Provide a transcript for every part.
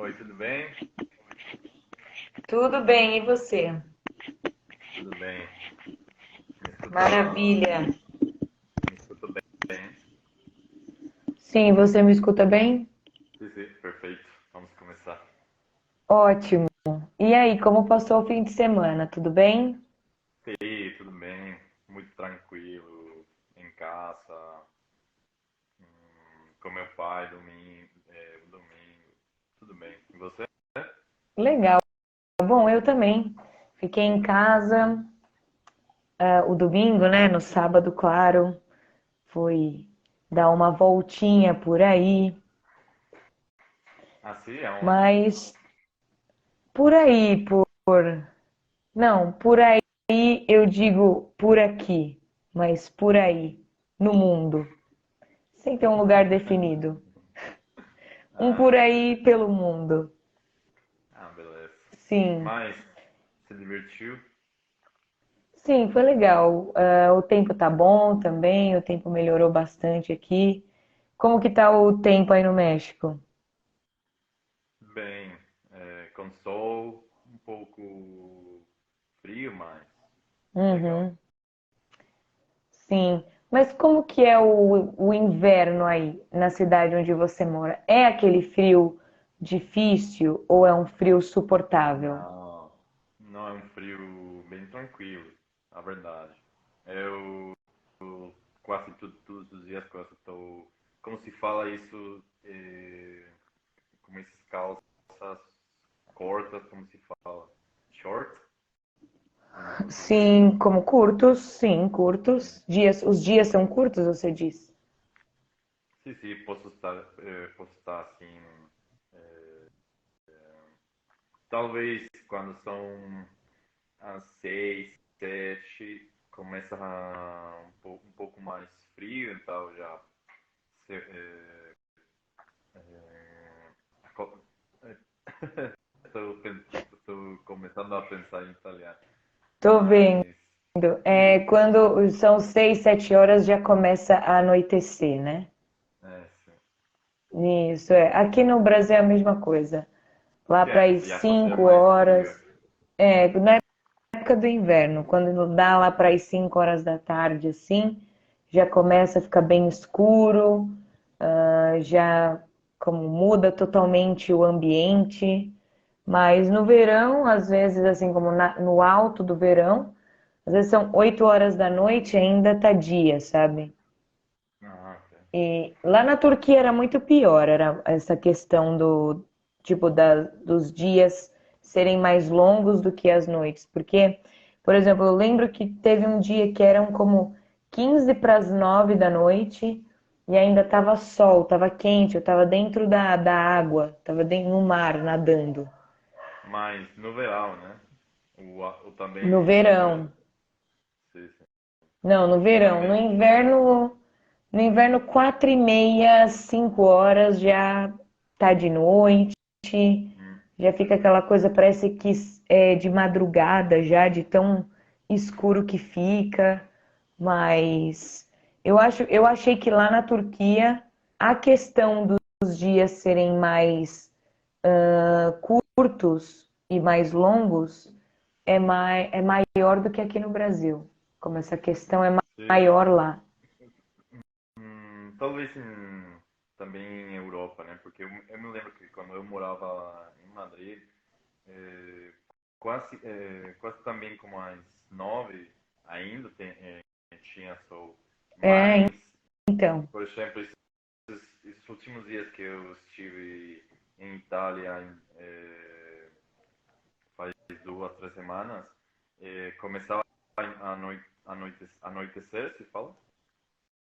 Oi, tudo bem? Tudo bem, e você? Tudo bem. Me escuta, Maravilha. me escuta bem? Sim, você me escuta bem? Sim, sim, perfeito. Vamos começar. Ótimo. E aí, como passou o fim de semana? Tudo bem? Sim, tudo bem. Muito tranquilo, em casa, com meu pai, domingo. Tudo bem. E você? Legal. Bom, eu também. Fiquei em casa, o domingo, né? No sábado, claro. Fui dar uma voltinha por aí, Ah, sim, aonde? mas por aí, Não, por aí eu digo por aqui, mas por aí, no mundo, sem ter um lugar definido. Um por Ah, aí pelo mundo. beleza. Sim, Mas, se divertiu? sim, foi legal. O tempo tá bom também, o tempo melhorou bastante aqui. Como que tá o tempo aí no México? Bem, com sol, um pouco frio, mas legal. Uhum, sim. Mas como que é o inverno aí na cidade onde você mora? É aquele frio difícil ou é um frio suportável? Não, não é um frio bem tranquilo, a verdade. Eu quase todos os dias quase estou, como se fala isso, com essas calças curtas, como se fala, short em português. Sim, como curtos, sim, curtos. Sim, Os dias são curtos, você diz? sim, sim, posso estar assim, eh, talvez quando são às 6, 7, começa um pouco mais frio, então já se- é, co- estou começando a pensar em italiano, Tô vendo. mas É, sim, quando são 6, 7 horas já começa a anoitecer, né? sim. Isso, é. Aqui no Brasil é a mesma coisa. Lá para as Já fazia cinco mais frio. horas, na época do inverno, quando dá lá para as 5 horas da tarde, assim, já começa a ficar bem escuro, já como muda totalmente o ambiente. Mas no verão, às vezes, assim como no alto do verão, às vezes são 8 horas da noite e ainda tá dia, sabe? Ok. E lá na Turquia era muito pior, era essa questão do tipo dos dias serem mais longos do que as noites, porque, por exemplo, eu lembro que teve um dia que eram como 15 para as 9 da noite e ainda tava sol, tava quente, eu tava dentro da água, tava dentro no mar nadando. Mas no verão, né? No Também no verão. verão. Sim, sim. Não, no verão. Também. No inverno 4h30, 5 horas já tá de noite. Hum, Já fica aquela coisa, parece que é de madrugada já, de tão escuro que fica. Mas eu achei que lá na Turquia a questão dos dias serem mais curtos e mais longos é maior do que aqui no Brasil. Como essa questão é sim. maior lá. Talvez também em Europa, né? Porque eu me lembro que quando eu morava em Madrid, eh, quase também como às 9 ainda tinha sol. É, Mas, então. por exemplo, esses últimos dias que eu estive em Itália, faz 2, 3 semanas, começava anoitecer, se fala?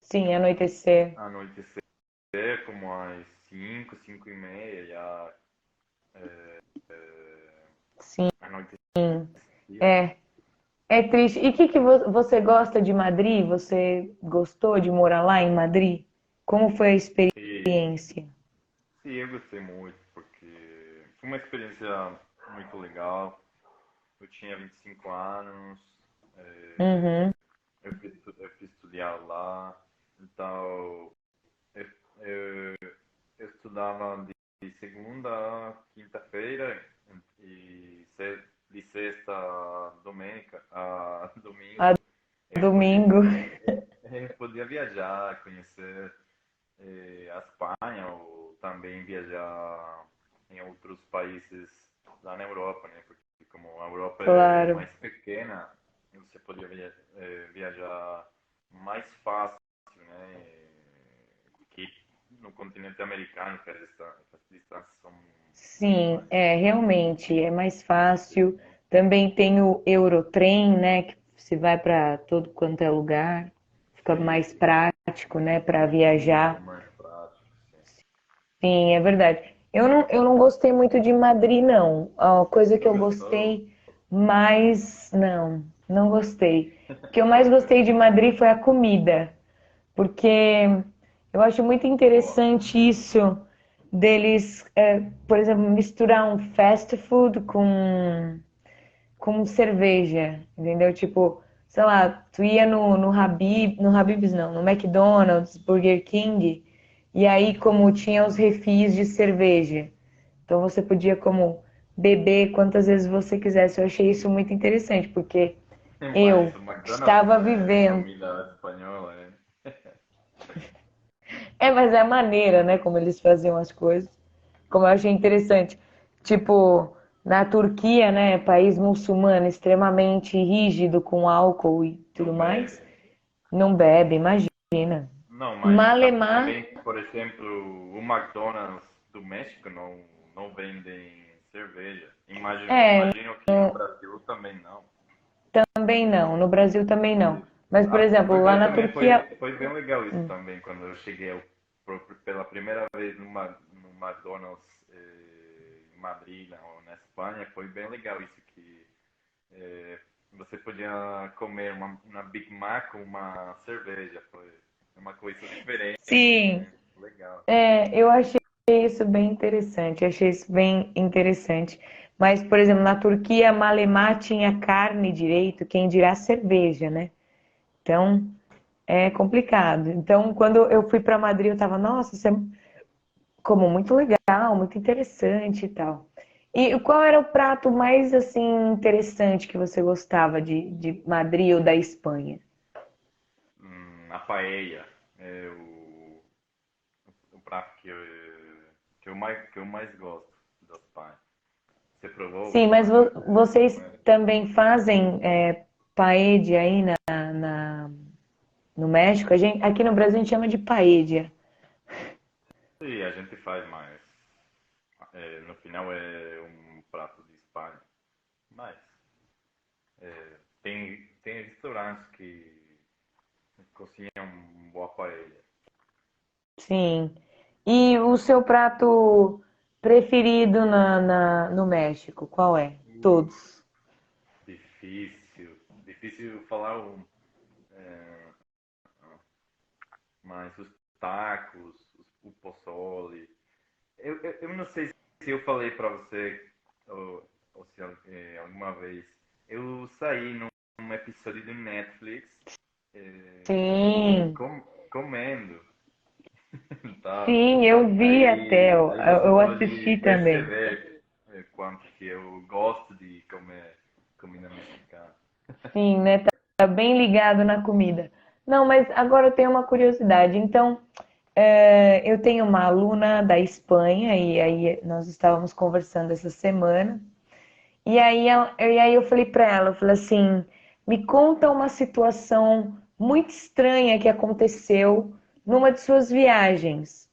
Sim, anoitecer. Anoitecer como às 5, 5h30, já Sim. anoitecia. É, é triste. E o que que você gosta de Madrid? Você gostou de morar lá em Madrid? Como foi a E experiência? sim, eu gostei muito, porque foi uma experiência muito legal. Eu tinha 25 anos, Uhum. eu fui estudar lá, então eu, eu, eu estudava segunda, quinta-feira de sexta a A domingo, domingo. a gente podia viajar, conhecer a Espanha ou também viajar em outros países lá na Europa, né? Porque como a Europa é Claro. mais pequena, você podia viajar mais fácil, né? Que no continente americano, que as distâncias são Sim, mais realmente é mais fácil. né? Também tem o Eurotrem, né, que se vai para todo quanto é lugar. Fica Sim, mais sim, prático, né, para muito viajar. mais prático, sim. Sim, é verdade. Eu não gostei muito de Madrid, não. A coisa que Não eu gostou? gostei mais, não gostei. O que eu mais gostei de Madrid foi a comida, porque eu acho muito Boa. interessante isso deles, por exemplo, misturar um fast food com cerveja, entendeu? Tipo, sei lá, tu ia no Habib's não, no McDonald's, Burger King, e aí como tinha os refis de cerveja, então você podia como beber quantas vezes você quisesse. Eu achei isso muito interessante, porque eu Mas o McDonald's estava não é vivendo. comida espanhola, é? Mas é a maneira, né, como eles faziam as coisas, como eu achei interessante. Tipo, na Turquia, né, país muçulmano extremamente rígido com álcool e tudo Não mais, bebe. não bebe, imagina. Não, mas Malemar, também, por exemplo, o McDonald's do México não vendem cerveja. é, Imagino que no Brasil também não. também não, no Brasil também não. E, Mas, por exemplo, Pois lá é, na também Turquia, foi bem legal isso também, quando eu cheguei pela primeira vez no McDonald's em Madrid, ou na Espanha, foi bem legal isso que você podia comer uma Big Mac com uma cerveja, foi uma coisa diferente, sim, né? Legal. eu achei isso bem interessante, achei isso bem interessante. Mas, por exemplo, na Turquia, Malemar tinha carne direito, quem dirá cerveja, né? Então, é complicado. Então, quando eu fui para Madrid, eu tava, nossa, isso é como muito legal, muito interessante e tal. E qual era o prato mais, assim, interessante que você gostava de Madrid ou da Espanha? A paella é o prato que eu mais gosto das paias. Você provou Sim, mas vocês com ele? também fazem paella aí no México? Aqui no Brasil a gente chama de paella. Sim, a gente faz mais. No final é um prato de Espanha. Mas tem restaurantes que cozinham boa paella. Sim. E o seu prato preferido no México, qual é? Uh, Todos. difícil falar é, mas os tacos, o pozole. Eu não sei se eu falei para você ou se alguma vez. Eu saí num episódio do Netflix Sim, comendo, tá? sim, eu vi até, Aí, eu, aí você eu pode assisti também. perceber quanto que eu gosto de comer comida mexicana. Sim, né? Tá bem ligado na comida. Não, mas agora eu tenho uma curiosidade. Então, eu tenho uma aluna da Espanha e aí nós estávamos conversando essa semana. E aí eu falei para ela, eu falei assim, me conta uma situação muito estranha que aconteceu numa de suas viagens.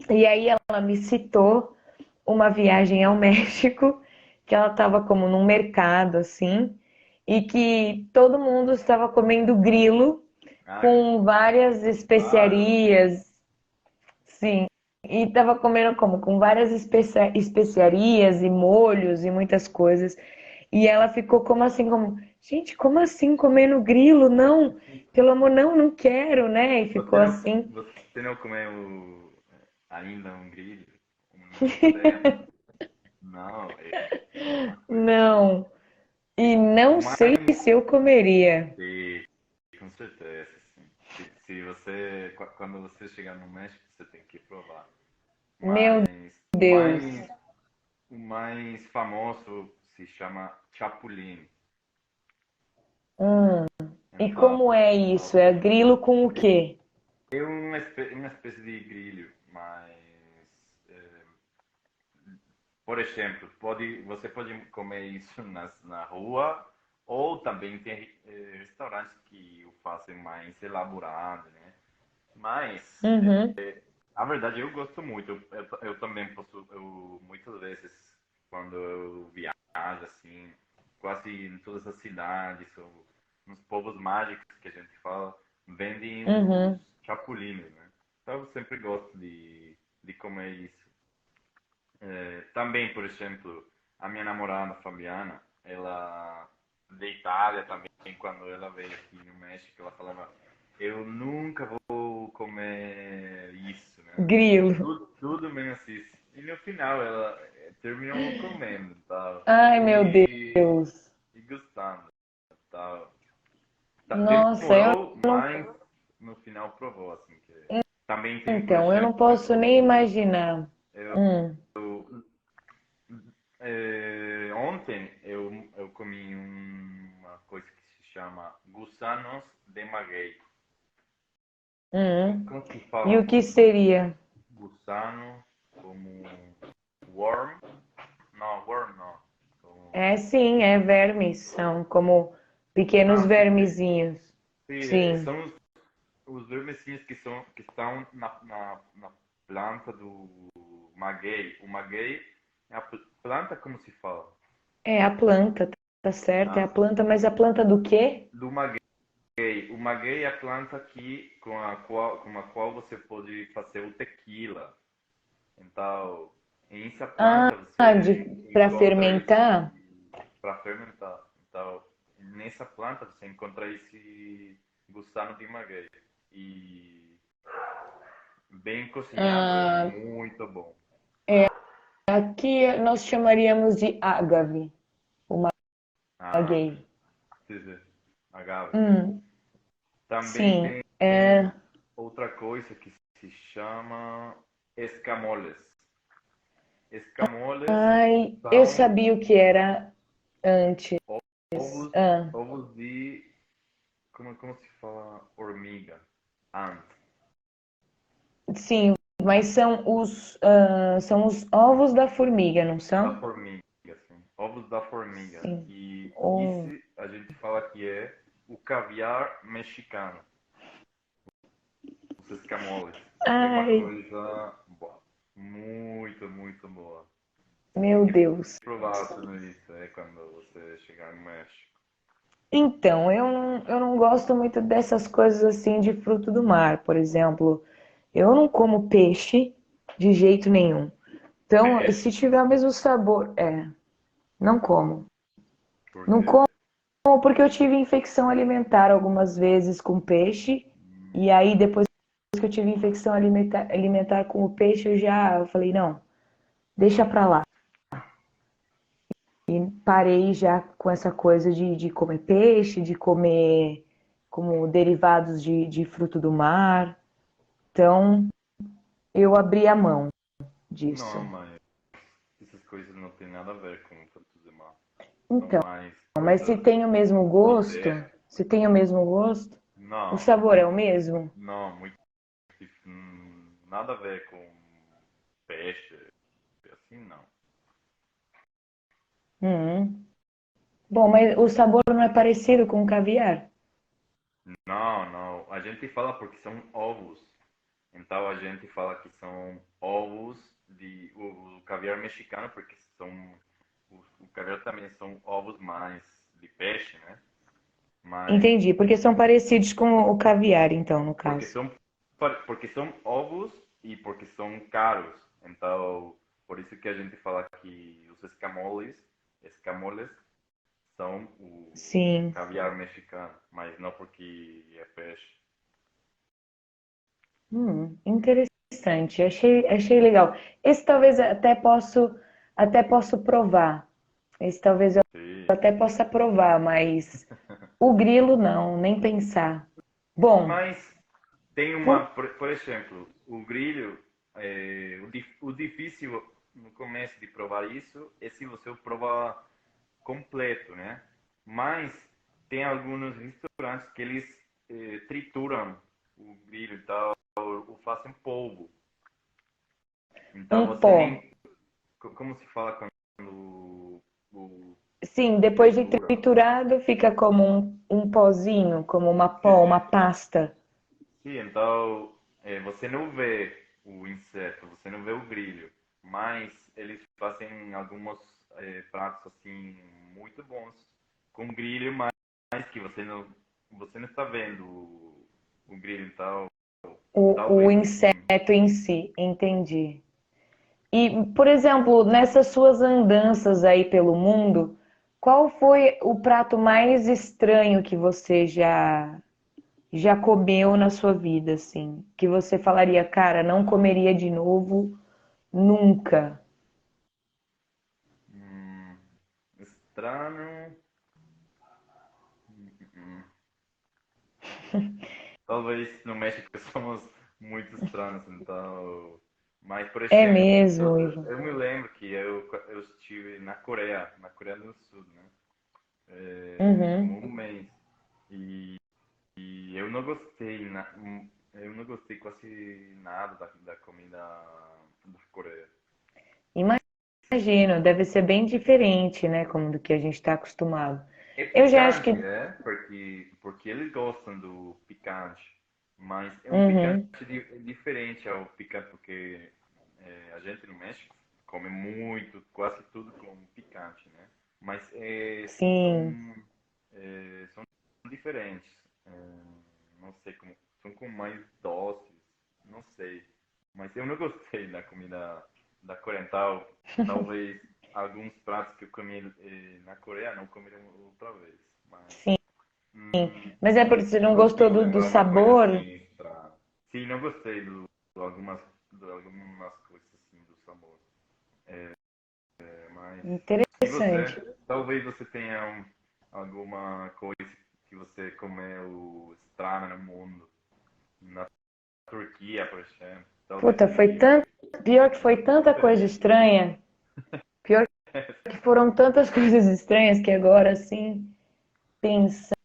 E aí ela me citou uma viagem ao México, que ela estava como num mercado assim, e que todo mundo estava comendo grilo Ah, com várias claro. especiarias, sim, e estava comendo como com várias especiarias e molhos e muitas coisas. E ela ficou como assim, como, gente, como assim comendo grilo? Não, pelo amor, não, não quero, né? E ficou assim. Você não comeu ainda um grilo? Não podemos. Não, é uma coisa. Não. E O não sei mais. se eu comeria. E, com certeza, sim. Se você. Quando você chegar no México, você tem que provar. Meu Mas. Deus. o mais famoso se chama chapulín. Hum. E Então, como é isso? É grilo com o quê? é uma espécie de grilho, mas, eh, por exemplo, você pode comer isso na rua, ou também tem restaurantes que o fazem mais elaborado, né? Mas Uhum. a verdade, eu gosto muito. Eu também posso, muitas vezes, quando eu viajo, assim, quase em todas as cidades, ou nos povos mágicos que a gente fala, vendem os Uhum. chapulines, né? Então eu sempre gosto de comer isso. Também, por exemplo, a minha namorada, Fabiana, ela, de Itália também, quando ela veio aqui no México, ela falava, eu nunca vou comer isso, né? Grilo. Tudo menos isso. E no final ela terminou comendo, tal. Ai, meu E, Deus. e gostando, tal. Nossa, eu Demorou, não. mas no final provou, assim, que... Também tem, por Então, eu não posso nem exemplo, imaginar. eu, Hum. ontem eu comi uma coisa que se chama gusanos de maguey. Hum. Como se E fala? o que seria? Gusano como worm? Não, worm não. Como... É sim, é vermes. São como pequenos Ah, sim. vermezinhos. Sim, Sim. são os vermezinhos que estão na planta do maguey. O maguey é a planta, como se fala? É a planta, tá certo? É a Ah, planta, mas a planta do quê? do maguey. O maguey é a planta com a qual você pode fazer o tequila. Então, essa Ah, planta você para encontra fermentar? esse para fermentar. Então, nessa planta você encontra esse gusano de maguey. E bem cozinhado é Ah, muito bom. aqui nós chamaríamos de ágave, o Ah, maguey. sim, sim. Agave. Hum, Também sim. tem É. outra coisa que se chama escamoles. Escamoles Ai, eu são sabia o que era antes. ovos, Ah, ovos de, como se fala? Formiga. Ant. sim, mas são os ovos da formiga, não Da são? formiga, assim. Ovos da formiga. Sim. E isso Oh. a gente fala que é o caviar mexicano. Os escamoles. É uma Ai, coisa boa. Muito, muito boa. Tem meu que Deus. provar tudo isso quando você chegar no México. Então, eu não gosto muito dessas coisas assim de fruto do mar, por exemplo. Eu não como peixe de jeito nenhum. Então, se Peixe? tiver o mesmo sabor, não como. Não Porque como porque eu tive infecção alimentar algumas vezes com peixe, e aí depois que eu tive infecção alimentar com o peixe, eu falei, não, deixa pra lá. E parei já com essa coisa de comer peixe, de comer como derivados de fruto do mar. Então, eu abri a mão não, disso. mas essas coisas não tem nada a ver com frutos do mar. São Então, mais mas se coisas tem o mesmo do gosto, ter. se tem o mesmo gosto, o Não, sabor é o mesmo? não, muito nada a ver com peixe, assim não. Hum. Bom, mas o sabor não é parecido com o caviar? Não, não. A gente fala porque são ovos. Então a gente fala que são ovos de o caviar mexicano, porque o caviar também são ovos mais de peixe, né? Mas Entendi, porque são parecidos com o caviar, então, no porque caso. são porque são ovos e porque são caros. Então, por isso que a gente fala que os escamoles são o Sim. caviar mexicano, mas não porque é peixe. Interessante. Achei legal. Esse talvez até posso provar. Esse talvez eu Sim. até possa provar, mas o grilo não, nem pensar. Bom, Mas tem por- por exemplo, o grilho, o difícil no começo de provar isso é se você prova completo, né? Mas tem alguns restaurantes que eles trituram o grilo e tal, ou fazem polvo. Então Um você pó. nem. Como se fala quando o Sim, depois de tritura? triturado fica como um pozinho, como uma pó, uma Sim, pasta. sim, então você não vê o inseto, você não vê o grilho, mas eles fazem alguns pratos assim muito bons com grilho, mas que você não está vendo o grilho, então O talvez assim. inseto em si, entendi. E, por exemplo, nessas suas andanças aí pelo mundo, qual foi o prato mais estranho que você já comeu na sua vida, assim? Que você falaria, cara, não comeria de novo, nunca. hum, Estranho. Hum. Talvez no México somos muito estranhos, então. Mas, por É exemplo, mesmo, Ivo? eu me lembro que eu estive na Coreia do Sul, né? Uhum. Um mês. E, e eu não gostei quase nada da comida da Coreia. Imagino, deve ser bem diferente, né, como do que a gente está acostumado. É Eu já acho picante, que. é? Porque eles gostam do picante. Mas é um picante Uhum, diferente ao picante, porque a gente no México come muito, quase tudo com picante, né? Mas sim. são, são diferentes. É, não sei como. São com mais doces, não sei. Mas eu não gostei da comida da Coreia. Então, talvez alguns pratos que eu comi na Coreia não comeria outra vez. Mas Mas é porque você não não gostou consigo do lembrar uma coisa sabor? assim extra. Sim, não gostei de algumas coisas assim do sabor. Mas e Interessante. você? Talvez você tenha alguma coisa que você comeu estranha no mundo. Na Turquia, por exemplo. Talvez Puta, foi tanto. Pior que foi tanta coisa diferente. estranha. Pior que foram tantas coisas estranhas que agora, assim, pensando.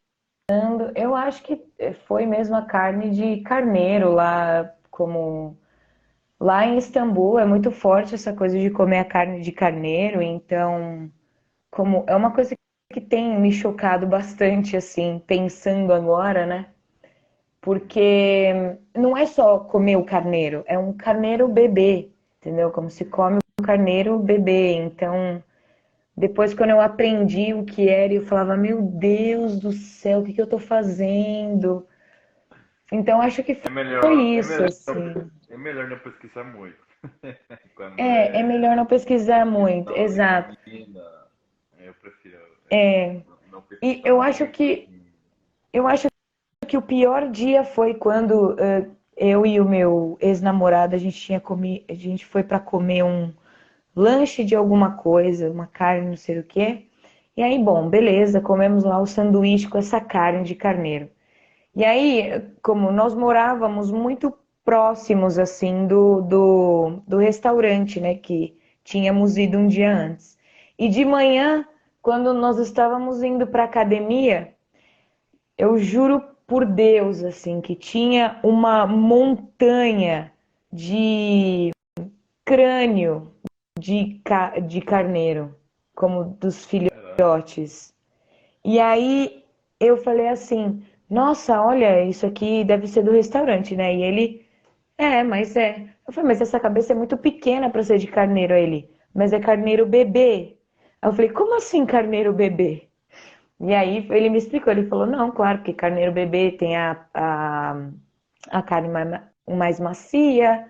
Eu acho que foi mesmo a carne de carneiro lá, como. Lá em Istambul é muito forte essa coisa de comer a carne de carneiro, então, como é uma coisa que tem me chocado bastante, assim, pensando agora, né? Porque não é só comer o carneiro, é um carneiro bebê, entendeu? Como se come o carneiro bebê. Então, depois quando eu aprendi o que era, eu falava, meu Deus do céu, o que que eu tô fazendo? Então, acho que É foi melhor, é isso, melhor, assim. é melhor não pesquisar muito. Quando É melhor não pesquisar muito, questão de exato. comida, eu prefiro não E pesquisar muito assim. eu acho que o pior dia foi quando eu e o meu ex-namorado a gente foi para comer um lanche de alguma coisa, uma carne, não sei o quê. E aí, bom, beleza, comemos lá o sanduíche com essa carne de carneiro. E aí, como nós morávamos muito próximos, assim, do restaurante, né, que tínhamos ido um dia antes. E de manhã, quando nós estávamos indo para academia, eu juro por Deus, assim, que tinha uma montanha de crânio de carneiro, como dos Caramba. filhotes. E aí eu falei assim: nossa, olha, isso aqui deve ser do restaurante, né? E ele, mas é. Eu falei, mas essa cabeça é muito pequena para ser de carneiro. Aí ele, mas é carneiro bebê. Aí eu falei, como assim carneiro bebê? E aí ele me explicou, ele falou, não, claro, porque carneiro bebê tem a carne mais macia,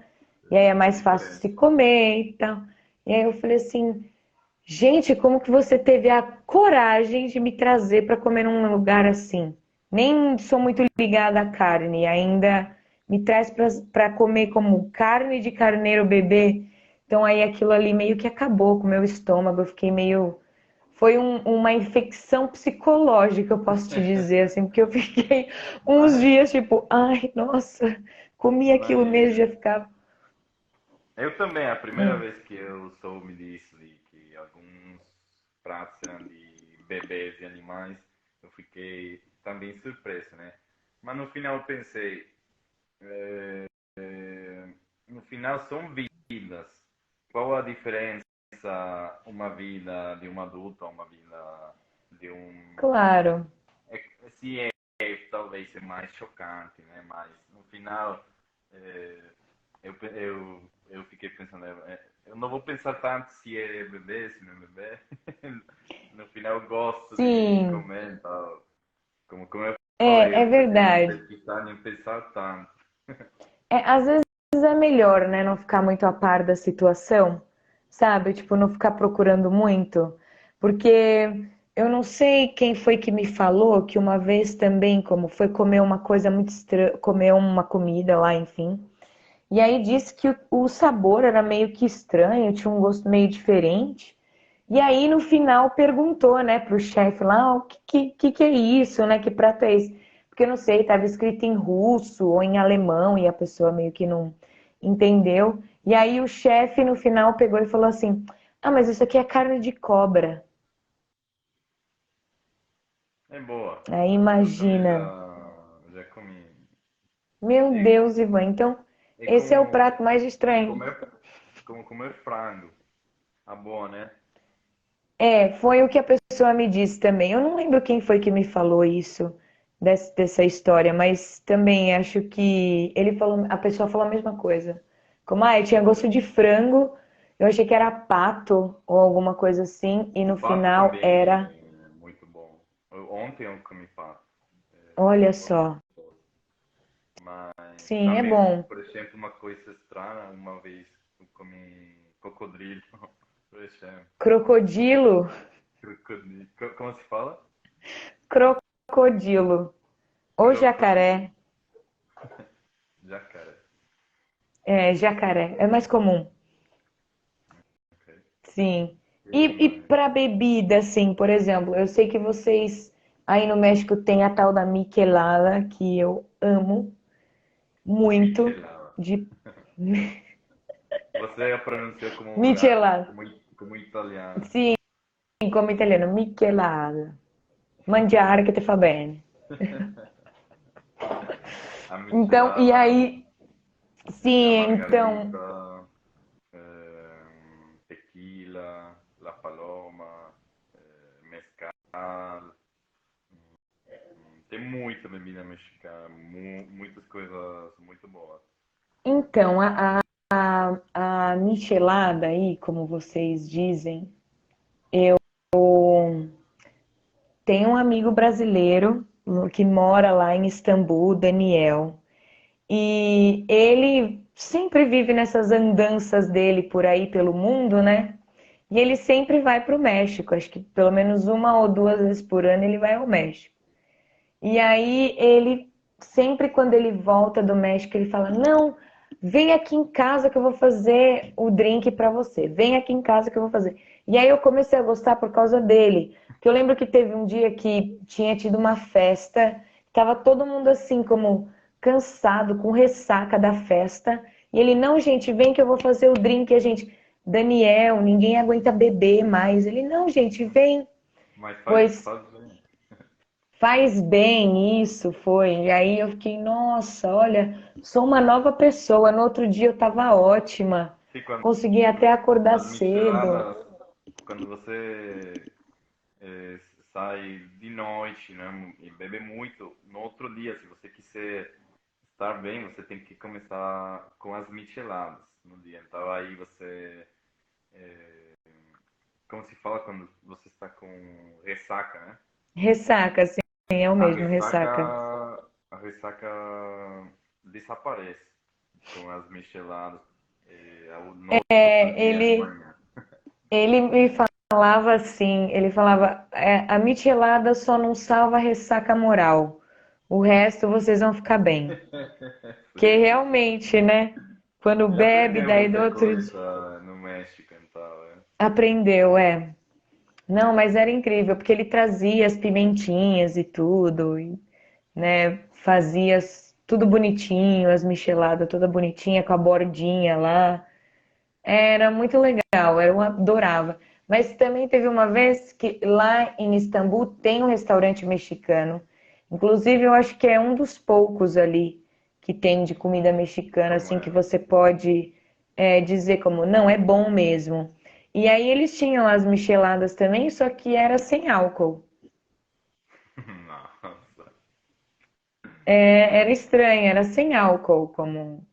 e aí é É mais fácil de diferente. se comer e tal. E aí eu falei assim, gente, como que você teve a coragem de me trazer para comer num lugar assim? Nem sou muito ligada à carne, ainda me traz para comer como carne de carneiro bebê. Então aí aquilo ali meio que acabou com o meu estômago, eu fiquei meio foi uma infecção psicológica, eu posso te dizer, assim, porque eu fiquei uns Mas, dias tipo, ai, nossa, comi aquilo mesmo, mas, já ficava. Eu também, a primeira Hum, vez que eu soube disso, de que alguns pratos eram de bebês e animais, eu fiquei também surpreso, né? Mas no final eu pensei, no final são vidas. Qual a diferença uma vida de um adulto a uma vida de um... claro. Se talvez é mais chocante, né? Mas no final é, eu fiquei pensando, eu não vou pensar tanto se é bebê, se não é bebê. No final eu gosto de Sim, comer e tal. Como eu falei, é eu prefiro não verdade. pesquisar nem pensar tanto. É, às vezes é melhor, né, não ficar muito a par da situação, sabe? Tipo, não ficar procurando muito, porque eu não sei quem foi que me falou que uma vez também, como foi comer uma coisa muito estranha, comer uma comida lá, enfim, e aí disse que o sabor era meio que estranho, tinha um gosto meio diferente. E aí no final perguntou, né, pro chefe lá, o que é isso, né? Que prato é esse? Porque eu não sei, estava escrito em russo ou em alemão e a pessoa meio que não entendeu. E aí o chefe no final pegou e falou assim: "Ah, mas isso aqui é carne de cobra". É boa. Aí Eu também imagina. já comi. Meu É, Deus, Ivan, então é esse é o como prato mais estranho. comer, como comer frango. A boa, né? É, foi o que a pessoa me disse também. Eu não lembro quem foi que me falou isso, dessa história, mas também acho que ele falou, a pessoa falou a mesma coisa. Como, tinha gosto de frango, eu achei que era pato ou alguma coisa assim, e no Pato final também era, é muito bom. Ontem eu comi pato. olha Gosto só. gostoso. Mas Sim, é também, bom. por exemplo, uma coisa estranha, uma vez eu comi cocodrilo, por exemplo. Crocodilo, Crocodilo. Como se fala? crocodilo ou Crocodilo. jacaré. Jacaré. É, jacaré, é mais comum. Ok. Sim. E E para bebida, assim, por exemplo, eu sei que vocês aí no México tem a tal da michelada, que eu amo muito, michelada. de Você a pronunciou michelada. como italiano. Sim, como italiano, michelada. Mangiare che te fa bene. A Então, e michelada, aí, sim, então, margarita, tequila, la paloma, mezcal. Tem muita bebida mexicana, muitas coisas muito boas. então a michelada aí, como vocês dizem, tem um amigo brasileiro que mora lá em Istambul, Daniel. E ele sempre vive nessas andanças dele por aí pelo mundo, né? E ele sempre vai para o México. Acho que pelo menos uma ou duas vezes por ano ele vai ao México. E aí ele sempre quando ele volta do México ele fala: "Não, vem aqui em casa que eu vou fazer o drink para você. Vem aqui em casa que eu vou fazer". E aí eu comecei a gostar por causa dele. Porque eu lembro que teve um dia que tinha tido uma festa, tava todo mundo assim como cansado, com ressaca da festa, e ele: "Não, gente, vem que eu vou fazer o drink". E a gente: "Daniel, ninguém aguenta beber mais". Ele: "Não, gente, vem". Mas Pois faz bem. faz bem isso, foi. E aí eu fiquei, nossa, olha, sou uma nova pessoa. No outro dia eu tava ótima. Sim, Consegui até acordar as cedo. micheladas, quando você eh, sai de noite, né, e bebe muito, no outro dia, se você quiser estar bem, você tem que começar com as micheladas no dia. Então aí você, como se fala quando você está com ressaca, né? Ressaca, sim, é o A mesmo, ressaca, ressaca. a ressaca desaparece com as micheladas no outro É, dia de manhã. ele me falava assim, ele falava, a michelada só não salva a ressaca moral. O resto vocês vão ficar bem. Que Sim. realmente, né? Quando Ele bebe, aprendeu daí do muita outro dia. coisa no México, então, é. Aprendeu, é. Não, mas era incrível, porque ele trazia as pimentinhas e tudo, e, né? Fazia tudo bonitinho, as micheladas toda bonitinha, com a bordinha lá. Era muito legal, eu adorava. Mas também teve uma vez que lá em Istambul tem um restaurante mexicano. Inclusive, eu acho que é um dos poucos ali que tem de comida mexicana, Como assim, que era? você pode dizer como, não, é bom mesmo. E aí eles tinham as micheladas também, só que era sem álcool. Nossa. Era estranho, era sem álcool, como.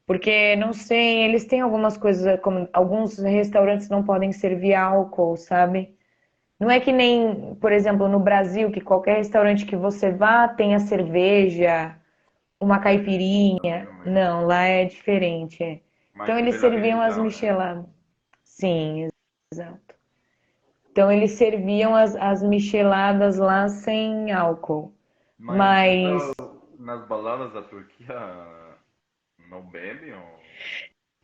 Porque, não sei, eles têm algumas coisas, como alguns restaurantes não podem servir álcool, sabe? Não é que nem, por exemplo, no Brasil, que qualquer restaurante que você vá tenha cerveja, uma É, também caipirinha. não é. Não, lá é diferente. Então Mais eles pela serviam as religião, né? micheladas. Sim, exato. Então eles serviam as micheladas lá sem álcool. Mas Mas então, nas baladas da Turquia não bebe ou...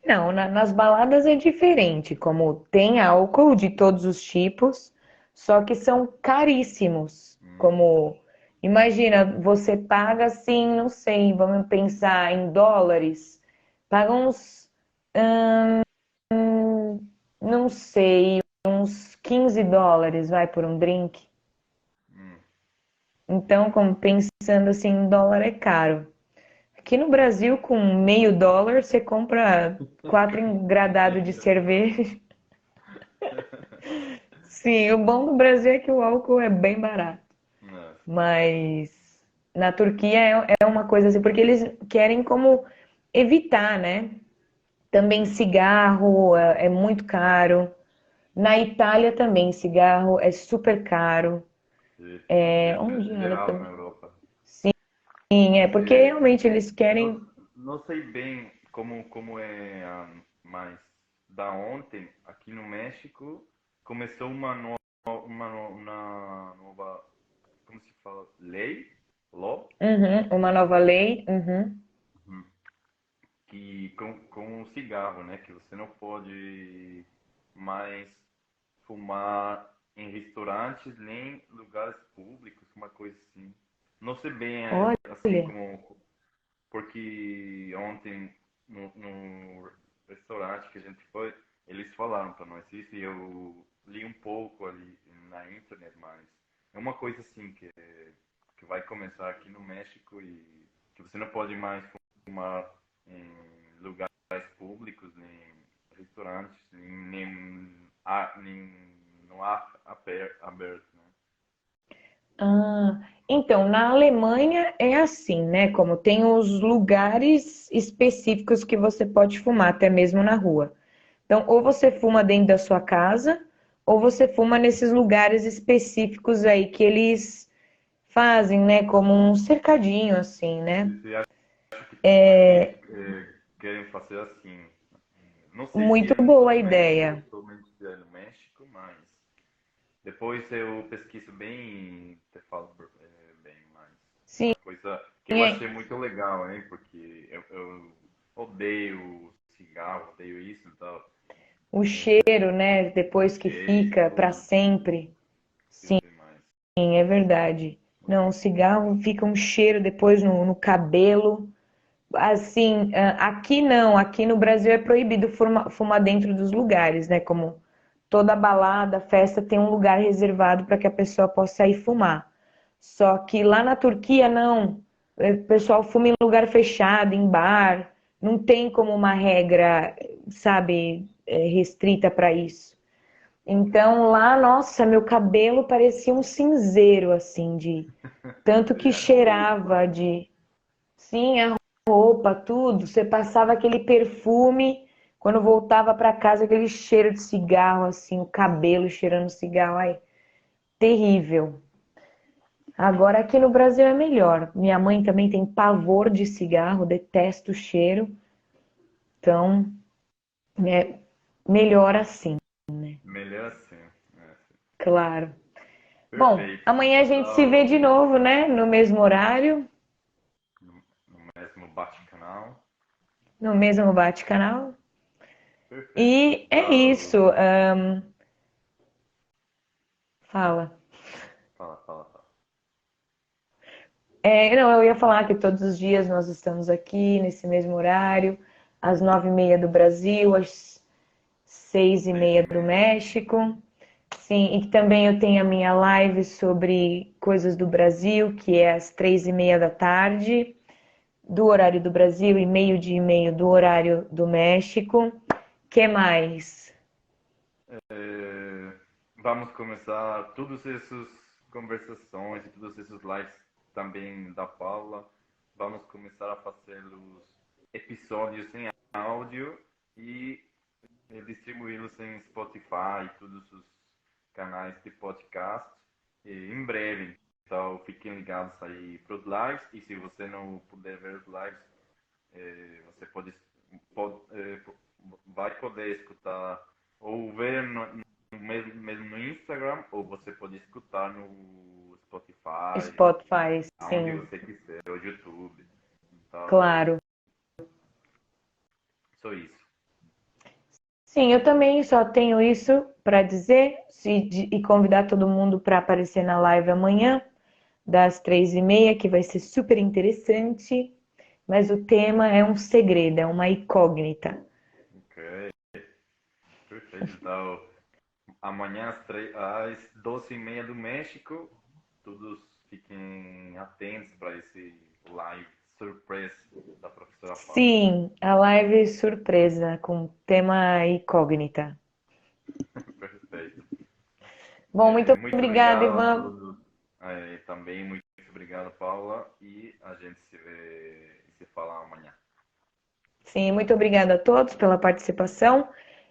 não, nas baladas é diferente, como tem álcool de todos os tipos, só que são caríssimos. Hum, Como, imagina, você paga assim, não sei, vamos pensar em dólares, paga uns, não sei, uns US$ 15, vai, por um drink. hum. Então, como pensando assim, em dólar é caro. Aqui no Brasil, com meio dólar, você compra 4 engradados de cerveja. Sim, o bom do Brasil é que o álcool é bem barato. Nossa. Mas na Turquia é uma coisa assim, porque eles querem como evitar, né? Também Sim, cigarro é muito caro. Na Itália também, cigarro é super caro. isso é Onde era geral na também? Europa. Sim, é porque É, realmente eles não, querem. não sei bem como é, mas da ontem, aqui no México, começou uma nova, como se fala? Lei? Law? Uhum, uma nova lei. Uhum. Uhum. Que com o cigarro, né? Que você não pode mais fumar em restaurantes nem lugares públicos, uma coisa assim. Não sei bem, assim Olha, como porque ontem no restaurante que a gente foi, eles falaram para nós isso e eu li um pouco ali na internet, mas é uma coisa assim que vai começar aqui no México e que você não pode mais fumar em lugares públicos, nem restaurantes, nem no ar aberto, né? ah, então, na Alemanha é assim, né? Como tem os lugares específicos que você pode fumar, até mesmo na rua. Então, ou você fuma dentro da sua casa, ou você fuma nesses lugares específicos aí que eles fazem, né? Como um cercadinho, assim, né? Você acha que aqui querem fazer assim? Não sei se Muito é em boa todo a o México, ideia. somente se é no México, mas depois eu pesquiso bem e te falo bem, mas Sim, uma coisa que eu é achei muito legal, hein? Porque eu odeio cigarro, odeio isso e tal. o cheiro, né? Depois que Cheiro, fica para tudo, sempre. prefiro demais. Sim, é verdade. Não, o cigarro fica um cheiro depois no cabelo. Assim, aqui não, aqui no Brasil é proibido fumar dentro dos lugares, né? Como toda balada, festa tem um lugar reservado para que a pessoa possa ir fumar. Só que lá na Turquia não. O pessoal fuma em lugar fechado, em bar. Não tem como uma regra, sabe, restrita para isso. Então lá, nossa, meu cabelo parecia um cinzeiro, assim, de tanto E que a roupa, cheirava de. Sim, a roupa, tudo. Você passava aquele perfume, quando voltava para casa, aquele cheiro de cigarro, assim, o cabelo cheirando cigarro. Ai, terrível. Agora aqui no Brasil é melhor. Minha mãe também tem pavor de cigarro, detesta o cheiro. Então, é melhor assim, melhor assim. claro. Bom, Perfeito. amanhã a gente se vê de Então, novo, né? No mesmo horário, no mesmo bate-canal. no mesmo bate-canal. Perfeito. E é Então, isso. Fala. fala. Não, eu ia falar que todos os dias nós estamos aqui nesse mesmo horário, às 9h30 do Brasil, 6h30 do México. Sim, e também eu tenho a minha live sobre coisas do Brasil, que é às 3h30 da tarde, do horário do Brasil, e 12h30 do horário do México. Que mais? É, vamos começar todas essas conversações e todos esses lives também da Paula. Vamos começar a fazer os episódios em áudio e distribuí-los em Spotify e todos os canais de podcast em breve. Então fiquem ligados aí para os lives e se você não puder ver os lives, você vai poder escutar ou ver mesmo no Instagram ou você pode escutar no Spotify, Spotify, onde sim, você quiser, ou YouTube. Então, claro. só isso. Sim, eu também só tenho isso para dizer e convidar todo mundo para aparecer na live amanhã, das 3h30, que vai ser super interessante. Mas o tema é um segredo, é uma incógnita. Ok, perfeito. Então, amanhã às 12h30 do México, todos fiquem atentos para esse live surpresa da professora Paula. Sim, a live surpresa com tema incógnita. Perfeito. Bom, muito Muito obrigada, obrigado a Ivan. todos. Também muito obrigado, Paula. E a gente se vê e se fala amanhã. Sim, muito obrigada a todos pela participação.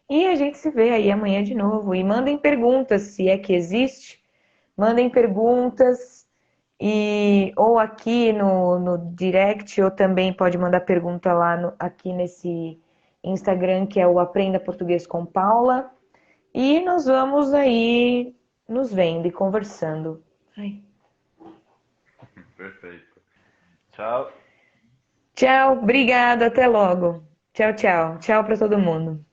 E a gente se vê aí amanhã de novo. E mandem perguntas, se é que existe. Mandem perguntas e ou aqui no direct, ou também pode mandar pergunta lá aqui nesse Instagram, que é o Aprenda Português com Paula. E nós vamos aí nos vendo e conversando. Ai. Perfeito. Tchau. Tchau, obrigada, até logo. Tchau, tchau. Tchau para todo mundo.